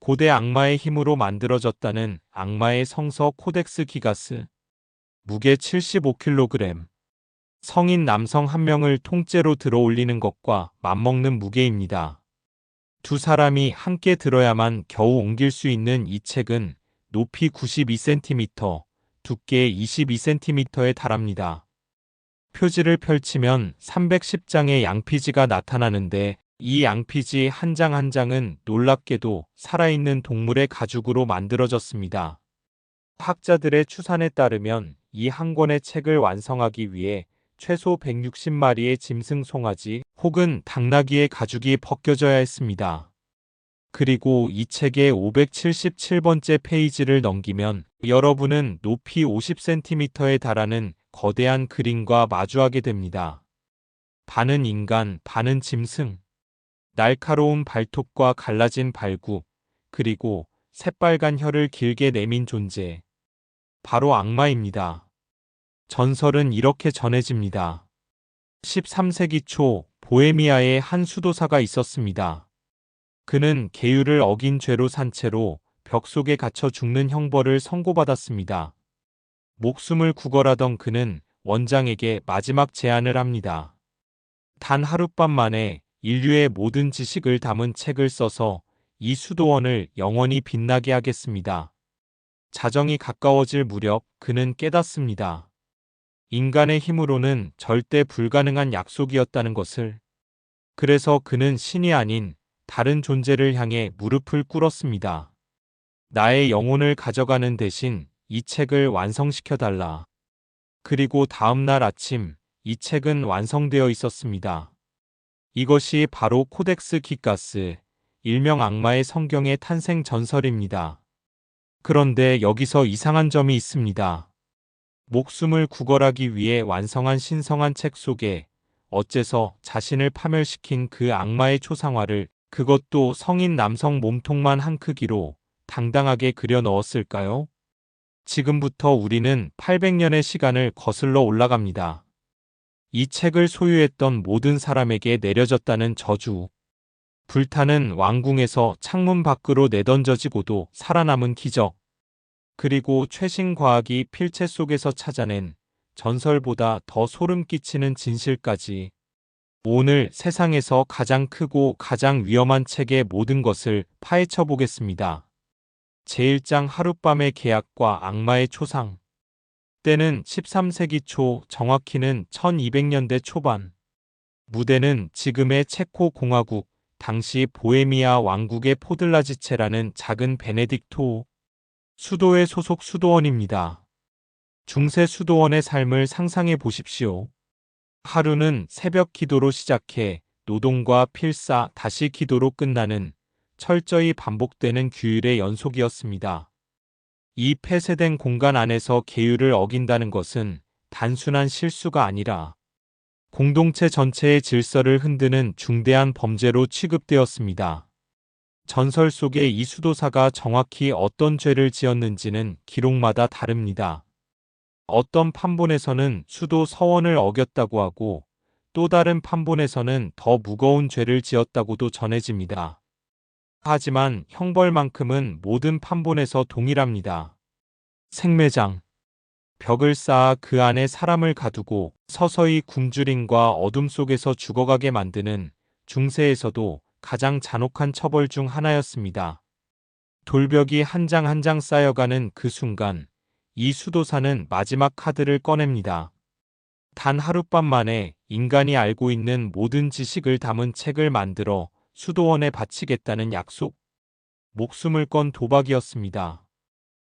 고대 악마의 힘으로 만들어졌다는 악마의 성서 코덱스 기가스. 무게 75kg. 성인 남성 한 명을 통째로 들어 올리는 것과 맞먹는 무게입니다. 두 사람이 함께 들어야만 겨우 옮길 수 있는 이 책은 높이 92cm, 두께 22cm에 달합니다. 표지를 펼치면 310장의 양피지가 나타나는데 이 양피지 한 장 한 장은 놀랍게도 살아있는 동물의 가죽으로 만들어졌습니다. 학자들의 추산에 따르면 이 한 권의 책을 완성하기 위해 최소 160마리의 짐승 송아지 혹은 당나귀의 가죽이 벗겨져야 했습니다. 그리고 이 책의 577번째 페이지를 넘기면 여러분은 높이 50cm에 달하는 거대한 그림과 마주하게 됩니다. 반은 인간, 반은 짐승. 날카로운 발톱과 갈라진 발굽, 그리고 새빨간 혀를 길게 내민 존재. 바로 악마입니다. 전설은 이렇게 전해집니다. 13세기 초 보헤미아에 한 수도사가 있었습니다. 그는 계율을 어긴 죄로 산 채로 벽 속에 갇혀 죽는 형벌을 선고받았습니다. 목숨을 구걸하던 그는 원장에게 마지막 제안을 합니다. 단 하룻밤 만에 인류의 모든 지식을 담은 책을 써서 이 수도원을 영원히 빛나게 하겠습니다. 자정이 가까워질 무렵 그는 깨닫습니다. 인간의 힘으로는 절대 불가능한 약속이었다는 것을. 그래서 그는 신이 아닌 다른 존재를 향해 무릎을 꿇었습니다. 나의 영혼을 가져가는 대신 이 책을 완성시켜달라. 그리고 다음 날 아침 이 책은 완성되어 있었습니다. 이것이 바로 코덱스 기가스, 일명 악마의 성경의 탄생 전설입니다. 그런데 여기서 이상한 점이 있습니다. 목숨을 구걸하기 위해 완성한 신성한 책 속에 어째서 자신을 파멸시킨 그 악마의 초상화를, 그것도 성인 남성 몸통만 한 크기로 당당하게 그려 넣었을까요? 지금부터 우리는 800년의 시간을 거슬러 올라갑니다. 이 책을 소유했던 모든 사람에게 내려졌다는 저주. 불타는 왕궁에서 창문 밖으로 내던져지고도 살아남은 기적. 그리고 최신 과학이 필체 속에서 찾아낸 전설보다 더 소름 끼치는 진실까지. 오늘 세상에서 가장 크고 가장 위험한 책의 모든 것을 파헤쳐 보겠습니다. 제1장 하룻밤의 계약과 악마의 초상. 때는 13세기 초, 정확히는 1200년대 초반. 무대는 지금의 체코 공화국, 당시 보헤미아 왕국의 포들라지체라는 작은 베네딕토 수도의 소속 수도원입니다. 중세 수도원의 삶을 상상해 보십시오. 하루는 새벽 기도로 시작해 노동과 필사, 다시 기도로 끝나는 철저히 반복되는 규율의 연속이었습니다. 이 폐쇄된 공간 안에서 계율을 어긴다는 것은 단순한 실수가 아니라 공동체 전체의 질서를 흔드는 중대한 범죄로 취급되었습니다. 전설 속의 이 수도사가 정확히 어떤 죄를 지었는지는 기록마다 다릅니다. 어떤 판본에서는 수도 서원을 어겼다고 하고 또 다른 판본에서는 더 무거운 죄를 지었다고도 전해집니다. 하지만 형벌만큼은 모든 판본에서 동일합니다. 생매장. 벽을 쌓아 그 안에 사람을 가두고 서서히 굶주림과 어둠 속에서 죽어가게 만드는 중세에서도 가장 잔혹한 처벌 중 하나였습니다. 돌벽이 한 장 한 장 쌓여가는 그 순간 이 수도사는 마지막 카드를 꺼냅니다. 단 하룻밤 만에 인간이 알고 있는 모든 지식을 담은 책을 만들어 수도원에 바치겠다는 약속. 목숨을 건 도박이었습니다.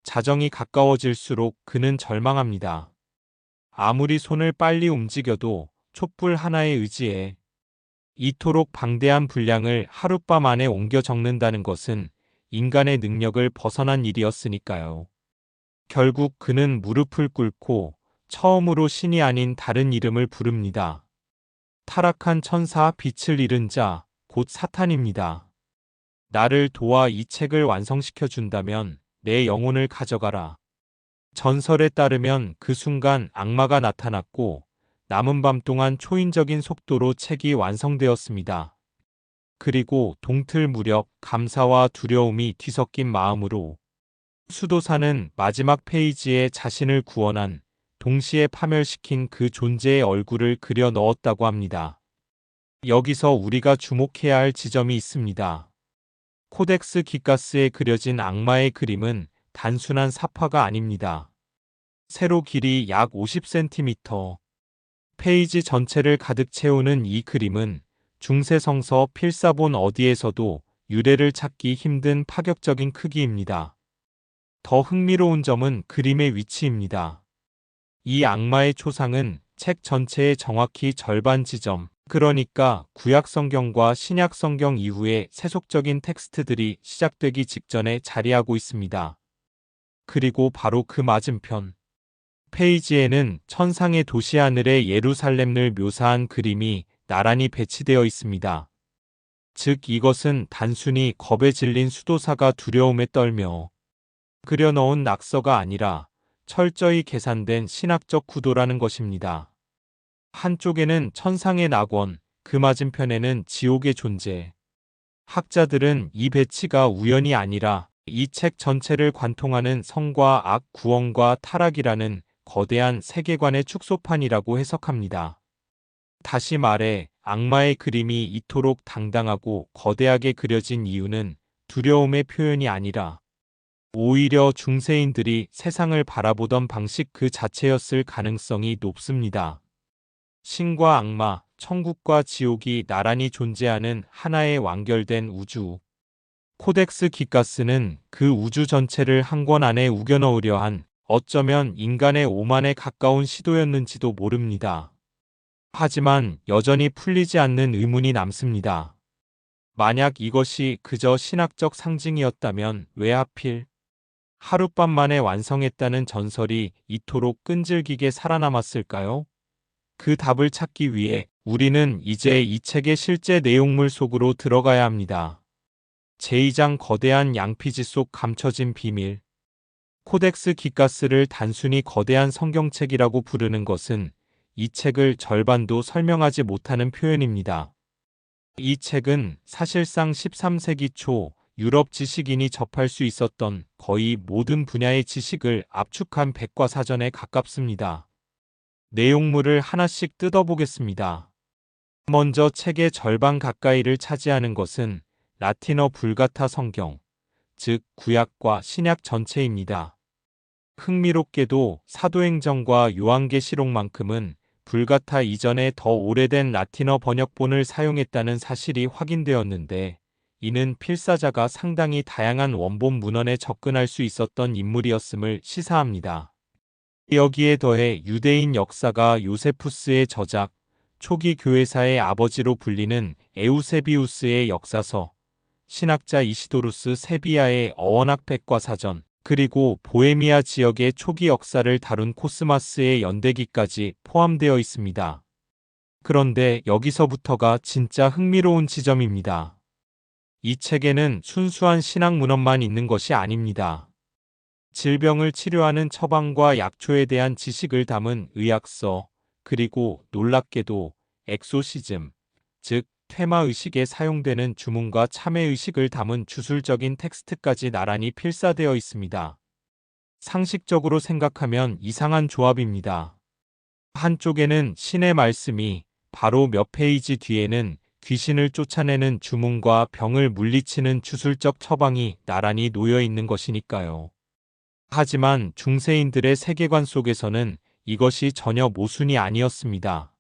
자정이 가까워질수록 그는 절망합니다. 아무리 손을 빨리 움직여도 촛불 하나에 의지해 이토록 방대한 분량을 하룻밤 안에 옮겨 적는다는 것은 인간의 능력을 벗어난 일이었으니까요. 결국 그는 무릎을 꿇고 처음으로 신이 아닌 다른 이름을 부릅니다. 타락한 천사, 빛을 잃은 자, 곧 사탄입니다. 나를 도와 이 책을 완성시켜 준다면 내 영혼을 가져가라. 전설에 따르면 그 순간 악마가 나타났고 남은 밤 동안 초인적인 속도로 책이 완성되었습니다. 그리고 동틀 무렵 감사와 두려움이 뒤섞인 마음으로 수도사는 마지막 페이지에 자신을 구원한, 동시에 파멸시킨 그 존재의 얼굴을 그려 넣었다고 합니다. 여기서 우리가 주목해야 할 지점이 있습니다. 코덱스 기가스에 그려진 악마의 그림은 단순한 사파가 아닙니다. 세로 길이 약 50cm, 페이지 전체를 가득 채우는 이 그림은 중세성서 필사본 어디에서도 유래를 찾기 힘든 파격적인 크기입니다. 더 흥미로운 점은 그림의 위치입니다. 이 악마의 초상은 책 전체의 정확히 절반 지점, 그러니까 구약성경과 신약성경 이후에 세속적인 텍스트들이 시작되기 직전에 자리하고 있습니다. 그리고 바로 그 맞은편 페이지에는 천상의 도시 하늘의 예루살렘을 묘사한 그림이 나란히 배치되어 있습니다. 즉 이것은 단순히 겁에 질린 수도사가 두려움에 떨며 그려넣은 낙서가 아니라 철저히 계산된 신학적 구도라는 것입니다. 한쪽에는 천상의 낙원, 그 맞은편에는 지옥의 존재. 학자들은 이 배치가 우연이 아니라 이 책 전체를 관통하는 성과 악, 구원과 타락이라는 거대한 세계관의 축소판이라고 해석합니다. 다시 말해 악마의 그림이 이토록 당당하고 거대하게 그려진 이유는 두려움의 표현이 아니라 오히려 중세인들이 세상을 바라보던 방식 그 자체였을 가능성이 높습니다. 신과 악마, 천국과 지옥이 나란히 존재하는 하나의 완결된 우주. 코덱스 기가스는 그 우주 전체를 한 권 안에 우겨 넣으려 한, 어쩌면 인간의 오만에 가까운 시도였는지도 모릅니다. 하지만 여전히 풀리지 않는 의문이 남습니다. 만약 이것이 그저 신학적 상징이었다면 왜 하필 하룻밤 만에 완성했다는 전설이 이토록 끈질기게 살아남았을까요? 그 답을 찾기 위해 우리는 이제 이 책의 실제 내용물 속으로 들어가야 합니다. 제2장 거대한 양피지 속 감춰진 비밀. 코덱스 기가스를 단순히 거대한 성경책이라고 부르는 것은 이 책을 절반도 설명하지 못하는 표현입니다. 이 책은 사실상 13세기 초 유럽 지식인이 접할 수 있었던 거의 모든 분야의 지식을 압축한 백과사전에 가깝습니다. 내용물을 하나씩 뜯어보겠습니다. 먼저 책의 절반 가까이를 차지하는 것은 라틴어 불가타 성경, 즉 구약과 신약 전체입니다. 흥미롭게도 사도행전과 요한계시록만큼은 불가타 이전에 더 오래된 라틴어 번역본을 사용했다는 사실이 확인되었는데, 이는 필사자가 상당히 다양한 원본 문헌에 접근할 수 있었던 인물이었음을 시사합니다. 여기에 더해 유대인 역사가 요세푸스의 저작, 초기 교회사의 아버지로 불리는 에우세비우스의 역사서, 신학자 이시도루스 세비야의 어원학 백과사전, 그리고 보헤미아 지역의 초기 역사를 다룬 코스마스의 연대기까지 포함되어 있습니다. 그런데 여기서부터가 진짜 흥미로운 지점입니다. 이 책에는 순수한 신학 문헌만 있는 것이 아닙니다. 질병을 치료하는 처방과 약초에 대한 지식을 담은 의학서, 그리고 놀랍게도 엑소시즘, 즉 퇴마의식에 사용되는 주문과 참회의식을 담은 주술적인 텍스트까지 나란히 필사되어 있습니다. 상식적으로 생각하면 이상한 조합입니다. 한쪽에는 신의 말씀이, 바로 몇 페이지 뒤에는 귀신을 쫓아내는 주문과 병을 물리치는 주술적 처방이 나란히 놓여 있는 것이니까요. 하지만 중세인들의 세계관 속에서는 이것이 전혀 모순이 아니었습니다.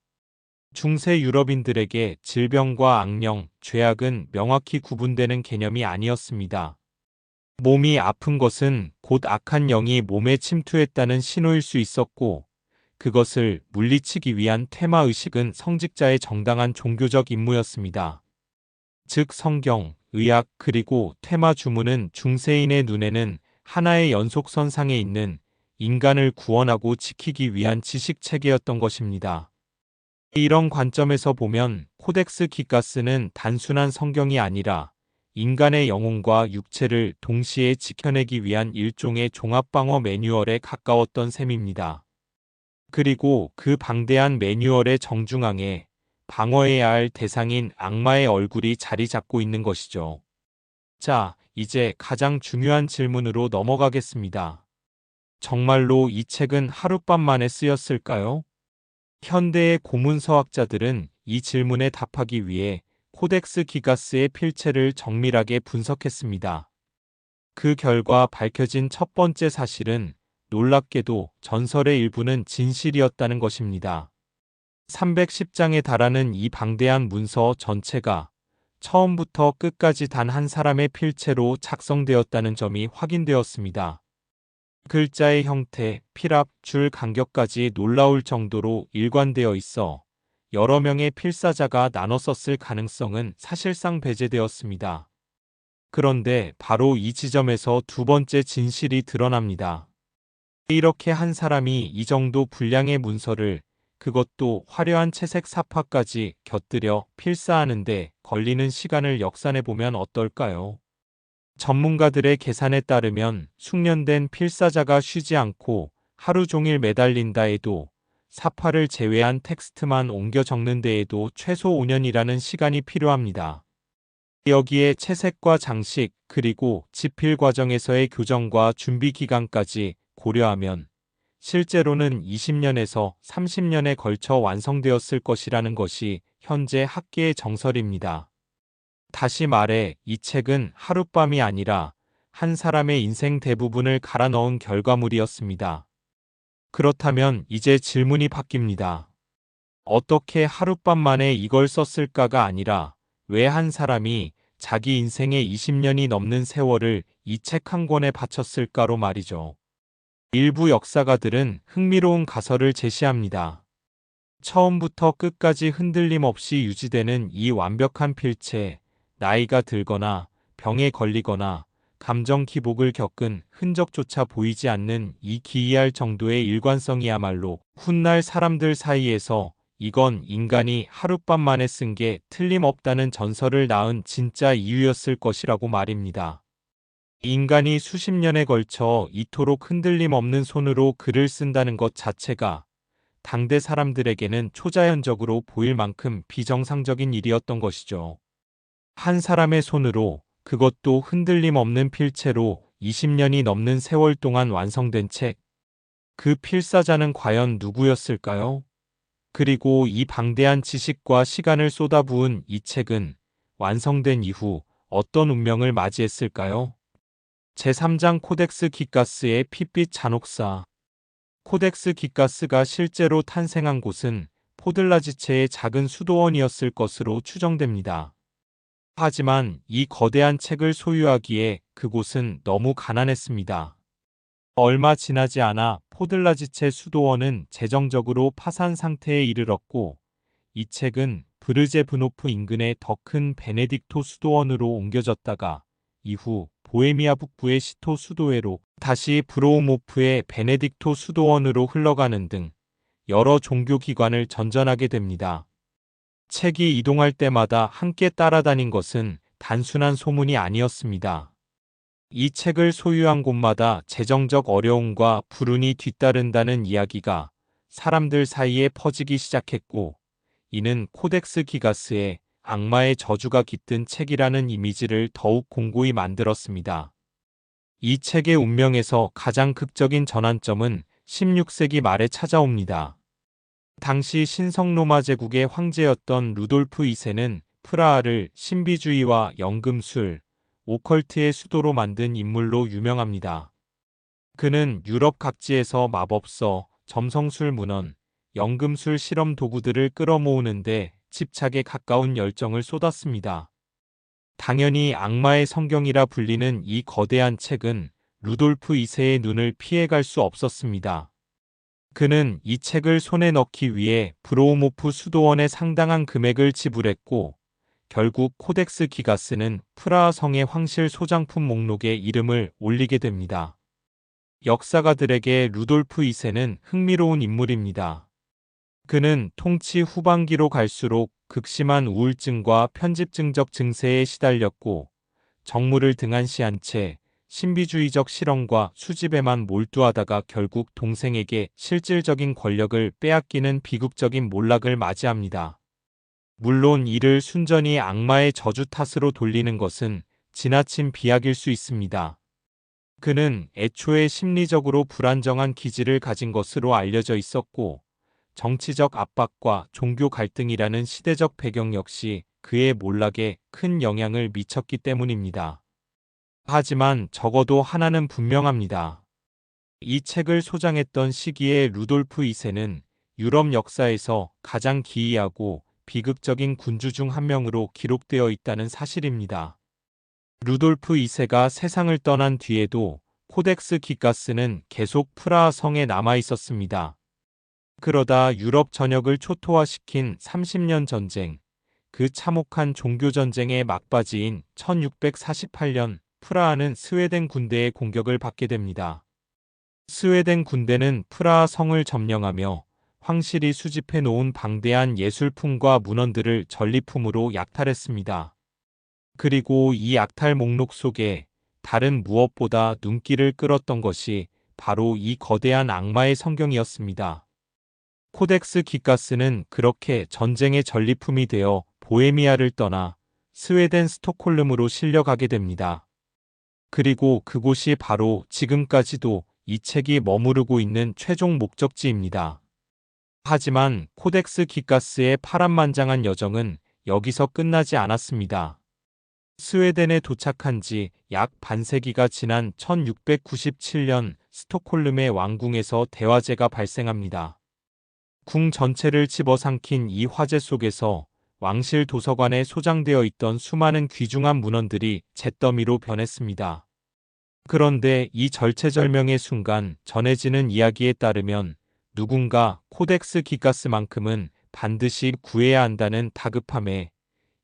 중세 유럽인들에게 질병과 악령, 죄악은 명확히 구분되는 개념이 아니었습니다. 몸이 아픈 것은 곧 악한 영이 몸에 침투했다는 신호일 수 있었고, 그것을 물리치기 위한 퇴마의식은 성직자의 정당한 종교적 임무였습니다. 즉 성경, 의학, 그리고 퇴마 주문은 중세인의 눈에는 하나의 연속선상에 있는 인간을 구원하고 지키기 위한 지식체계였던 것입니다. 이런 관점에서 보면 코덱스 기가스는 단순한 성경이 아니라 인간의 영혼과 육체를 동시에 지켜내기 위한 일종의 종합방어 매뉴얼에 가까웠던 셈입니다. 그리고 그 방대한 매뉴얼의 정중앙에 방어해야 할 대상인 악마의 얼굴이 자리 잡고 있는 것이죠. 자, 이제 가장 중요한 질문으로 넘어가겠습니다. 정말로 이 책은 하룻밤 만에 쓰였을까요? 현대의 고문서학자들은 이 질문에 답하기 위해 코덱스 기가스의 필체를 정밀하게 분석했습니다. 그 결과 밝혀진 첫 번째 사실은 놀랍게도 전설의 일부는 진실이었다는 것입니다. 310장에 달하는 이 방대한 문서 전체가 처음부터 끝까지 단 한 사람의 필체로 작성되었다는 점이 확인되었습니다. 글자의 형태, 필압, 줄 간격까지 놀라울 정도로 일관되어 있어 여러 명의 필사자가 나눠 썼을 가능성은 사실상 배제되었습니다. 그런데 바로 이 지점에서 두 번째 진실이 드러납니다. 이렇게 한 사람이 이 정도 분량의 문서를, 그것도 화려한 채색 사파까지 곁들여 필사하는데 걸리는 시간을 역산해보면 어떨까요? 전문가들의 계산에 따르면 숙련된 필사자가 쉬지 않고 하루 종일 매달린다 해도 사파를 제외한 텍스트만 옮겨 적는 데에도 최소 5년이라는 시간이 필요합니다. 여기에 채색과 장식, 그리고 집필 과정에서의 교정과 준비 기간까지 고려하면 실제로는 20년에서 30년에 걸쳐 완성되었을 것이라는 것이 현재 학계의 정설입니다. 다시 말해 이 책은 하룻밤이 아니라 한 사람의 인생 대부분을 갈아 넣은 결과물이었습니다. 그렇다면 이제 질문이 바뀝니다. 어떻게 하룻밤 만에 이걸 썼을까가 아니라 왜 한 사람이 자기 인생의 20년이 넘는 세월을 이 책 한 권에 바쳤을까로 말이죠. 일부 역사가들은 흥미로운 가설을 제시합니다. 처음부터 끝까지 흔들림 없이 유지되는 이 완벽한 필체, 나이가 들거나 병에 걸리거나 감정 기복을 겪은 흔적조차 보이지 않는 이 기이할 정도의 일관성이야말로 훗날 사람들 사이에서 이건 인간이 하룻밤 만에 쓴 게 틀림없다는 전설을 낳은 진짜 이유였을 것이라고 말입니다. 인간이 수십 년에 걸쳐 이토록 흔들림 없는 손으로 글을 쓴다는 것 자체가 당대 사람들에게는 초자연적으로 보일 만큼 비정상적인 일이었던 것이죠. 한 사람의 손으로, 그것도 흔들림 없는 필체로 20년이 넘는 세월 동안 완성된 책. 그 필사자는 과연 누구였을까요? 그리고 이 방대한 지식과 시간을 쏟아부은 이 책은 완성된 이후 어떤 운명을 맞이했을까요? 제3장 코덱스 기가스의 핏빛 잔혹사. 코덱스 기가스가 실제로 탄생한 곳은 포들라지체의 작은 수도원이었을 것으로 추정됩니다. 하지만 이 거대한 책을 소유하기에 그곳은 너무 가난했습니다. 얼마 지나지 않아 포들라지체 수도원은 재정적으로 파산 상태에 이르렀고 이 책은 브르제브노프 인근의 더 큰 베네딕토 수도원으로 옮겨졌다가 이후 보헤미아 북부의 시토 수도회로 다시 브로우모프의 베네딕토 수도원으로 흘러가는 등 여러 종교기관을 전전하게 됩니다. 책이 이동할 때마다 함께 따라다닌 것은 단순한 소문이 아니었습니다. 이 책을 소유한 곳마다 재정적 어려움과 불운이 뒤따른다는 이야기가 사람들 사이에 퍼지기 시작했고, 이는 코덱스 기가스의 악마의 저주가 깃든 책이라는 이미지를 더욱 공고히 만들었습니다. 이 책의 운명에서 가장 극적인 전환점은 16세기 말에 찾아옵니다. 당시 신성로마 제국의 황제였던 루돌프 2세는 프라하를 신비주의와 연금술, 오컬트의 수도로 만든 인물로 유명합니다. 그는 유럽 각지에서 마법서, 점성술 문헌, 연금술 실험 도구들을 끌어모으는데 집착에 가까운 열정을 쏟았습니다. 당연히 악마의 성경이라 불리는 이 거대한 책은 루돌프 2세의 눈을 피해갈 수 없었습니다. 그는 이 책을 손에 넣기 위해 브로우모프 수도원에 상당한 금액을 지불했고, 결국 코덱스 기가스는 프라하 성의 황실 소장품 목록에 이름을 올리게 됩니다. 역사가들에게 루돌프 2세는 흥미로운 인물입니다. 그는 통치 후반기로 갈수록 극심한 우울증과 편집증적 증세에 시달렸고, 정무를 등한시한 채 신비주의적 실험과 수집에만 몰두하다가 결국 동생에게 실질적인 권력을 빼앗기는 비극적인 몰락을 맞이합니다. 물론 이를 순전히 악마의 저주 탓으로 돌리는 것은 지나친 비약일 수 있습니다. 그는 애초에 심리적으로 불안정한 기질을 가진 것으로 알려져 있었고, 정치적 압박과 종교 갈등이라는 시대적 배경 역시 그의 몰락에 큰 영향을 미쳤기 때문입니다. 하지만 적어도 하나는 분명합니다. 이 책을 소장했던 시기의 루돌프 2세는 유럽 역사에서 가장 기이하고 비극적인 군주 중 한 명으로 기록되어 있다는 사실입니다. 루돌프 2세가 세상을 떠난 뒤에도 코덱스 기가스는 계속 프라하 성에 남아 있었습니다. 그러다 유럽 전역을 초토화시킨 30년 전쟁, 그 참혹한 종교전쟁의 막바지인 1648년 프라하는 스웨덴 군대의 공격을 받게 됩니다. 스웨덴 군대는 프라하 성을 점령하며 황실이 수집해 놓은 방대한 예술품과 문헌들을 전리품으로 약탈했습니다. 그리고 이 약탈 목록 속에 다른 무엇보다 눈길을 끌었던 것이 바로 이 거대한 악마의 성경이었습니다. 코덱스 기가스는 그렇게 전쟁의 전리품이 되어 보헤미아를 떠나 스웨덴 스톡홀름으로 실려가게 됩니다. 그리고 그곳이 바로 지금까지도 이 책이 머무르고 있는 최종 목적지입니다. 하지만 코덱스 기가스의 파란만장한 여정은 여기서 끝나지 않았습니다. 스웨덴에 도착한 지 약 반세기가 지난 1697년 스톡홀름의 왕궁에서 대화재가 발생합니다. 궁 전체를 집어삼킨 이 화재 속에서 왕실 도서관에 소장되어 있던 수많은 귀중한 문헌들이 잿더미로 변했습니다. 그런데 이 절체절명의 순간 전해지는 이야기에 따르면 누군가 코덱스 기가스만큼은 반드시 구해야 한다는 다급함에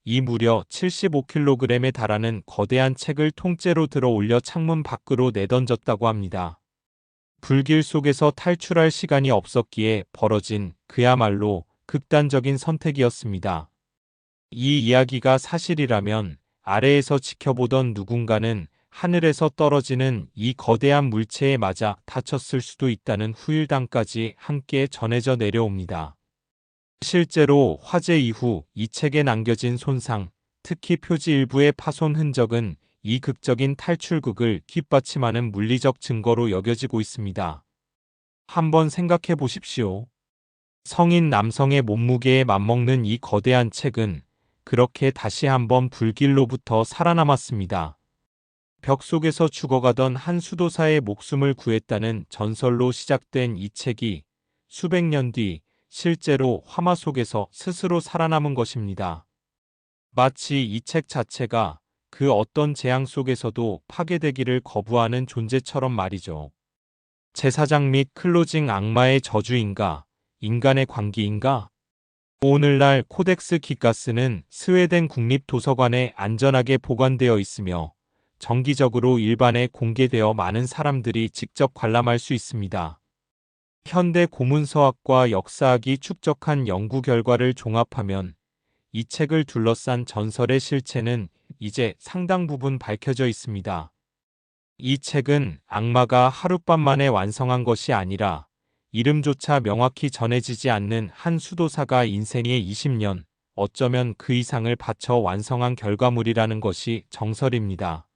이 무려 75kg에 달하는 거대한 책을 통째로 들어 올려 창문 밖으로 내던졌다고 합니다. 불길 속에서 탈출할 시간이 없었기에 벌어진 그야말로 극단적인 선택이었습니다. 이 이야기가 사실이라면 아래에서 지켜보던 누군가는 하늘에서 떨어지는 이 거대한 물체에 맞아 다쳤을 수도 있다는 후일담까지 함께 전해져 내려옵니다. 실제로 화재 이후 이 책에 남겨진 손상, 특히 표지 일부의 파손 흔적은 이 극적인 탈출극을 뒷받침하는 물리적 증거로 여겨지고 있습니다. 한번 생각해 보십시오. 성인 남성의 몸무게에 맞먹는 이 거대한 책은 그렇게 다시 한번 불길로부터 살아남았습니다. 벽 속에서 죽어가던 한 수도사의 목숨을 구했다는 전설로 시작된 이 책이 수백 년 뒤 실제로 화마 속에서 스스로 살아남은 것입니다. 마치 이 책 자체가 그 어떤 재앙 속에서도 파괴되기를 거부하는 존재처럼 말이죠. 제사장 및 클로징 악마의 저주인가, 인간의 광기인가? 오늘날 코덱스 기가스는 스웨덴 국립도서관에 안전하게 보관되어 있으며 정기적으로 일반에 공개되어 많은 사람들이 직접 관람할 수 있습니다. 현대 고문서학과 역사학이 축적한 연구 결과를 종합하면 이 책을 둘러싼 전설의 실체는 이제 상당 부분 밝혀져 있습니다. 이 책은 악마가 하룻밤 만에 완성한 것이 아니라 이름조차 명확히 전해지지 않는 한 수도사가 인생의 20년, 어쩌면 그 이상을 바쳐 완성한 결과물이라는 것이 정설입니다.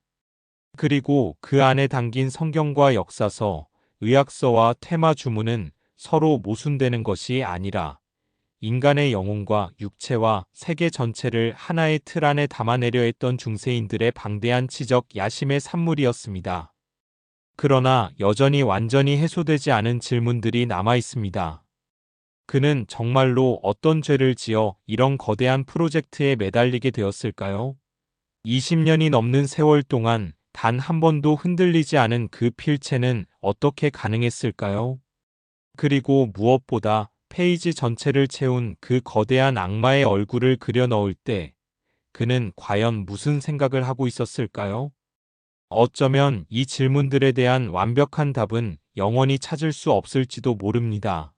그리고 그 안에 담긴 성경과 역사서, 의학서와 테마 주문은 서로 모순되는 것이 아니라 인간의 영혼과 육체와 세계 전체를 하나의 틀 안에 담아내려 했던 중세인들의 방대한 지적 야심의 산물이었습니다. 그러나 여전히 완전히 해소되지 않은 질문들이 남아 있습니다. 그는 정말로 어떤 죄를 지어 이런 거대한 프로젝트에 매달리게 되었을까요? 20년이 넘는 세월 동안 단 한 번도 흔들리지 않은 그 필체는 어떻게 가능했을까요? 그리고 무엇보다 페이지 전체를 채운 그 거대한 악마의 얼굴을 그려 넣을 때 그는 과연 무슨 생각을 하고 있었을까요? 어쩌면 이 질문들에 대한 완벽한 답은 영원히 찾을 수 없을지도 모릅니다.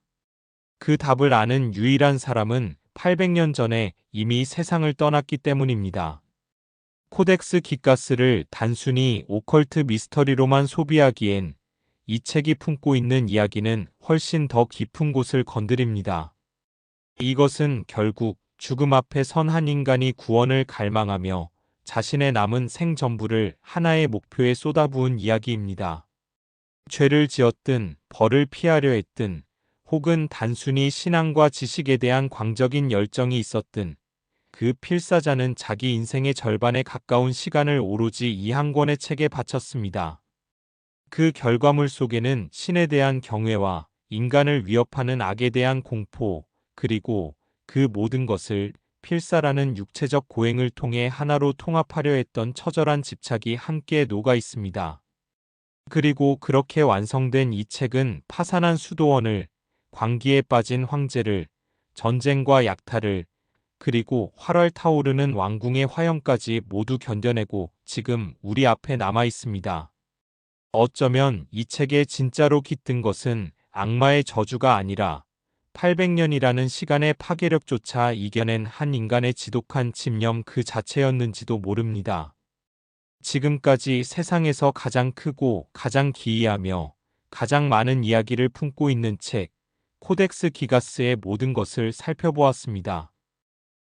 그 답을 아는 유일한 사람은 800년 전에 이미 세상을 떠났기 때문입니다. 코덱스 기가스를 단순히 오컬트 미스터리로만 소비하기엔 이 책이 품고 있는 이야기는 훨씬 더 깊은 곳을 건드립니다. 이것은 결국 죽음 앞에 선 한 인간이 구원을 갈망하며 자신의 남은 생 전부를 하나의 목표에 쏟아부은 이야기입니다. 죄를 지었든 벌을 피하려 했든 혹은 단순히 신앙과 지식에 대한 광적인 열정이 있었든 그 필사자는 자기 인생의 절반에 가까운 시간을 오로지 이 한 권의 책에 바쳤습니다. 그 결과물 속에는 신에 대한 경외와 인간을 위협하는 악에 대한 공포, 그리고 그 모든 것을 필사라는 육체적 고행을 통해 하나로 통합하려 했던 처절한 집착이 함께 녹아 있습니다. 그리고 그렇게 완성된 이 책은 파산한 수도원을, 광기에 빠진 황제를, 전쟁과 약탈을, 그리고 활활 타오르는 왕궁의 화형까지 모두 견뎌내고 지금 우리 앞에 남아 있습니다. 어쩌면 이 책에 진짜로 깃든 것은 악마의 저주가 아니라 800년이라는 시간의 파괴력조차 이겨낸 한 인간의 지독한 집념 그 자체였는지도 모릅니다. 지금까지 세상에서 가장 크고 가장 기이하며 가장 많은 이야기를 품고 있는 책, 코덱스 기가스의 모든 것을 살펴보았습니다.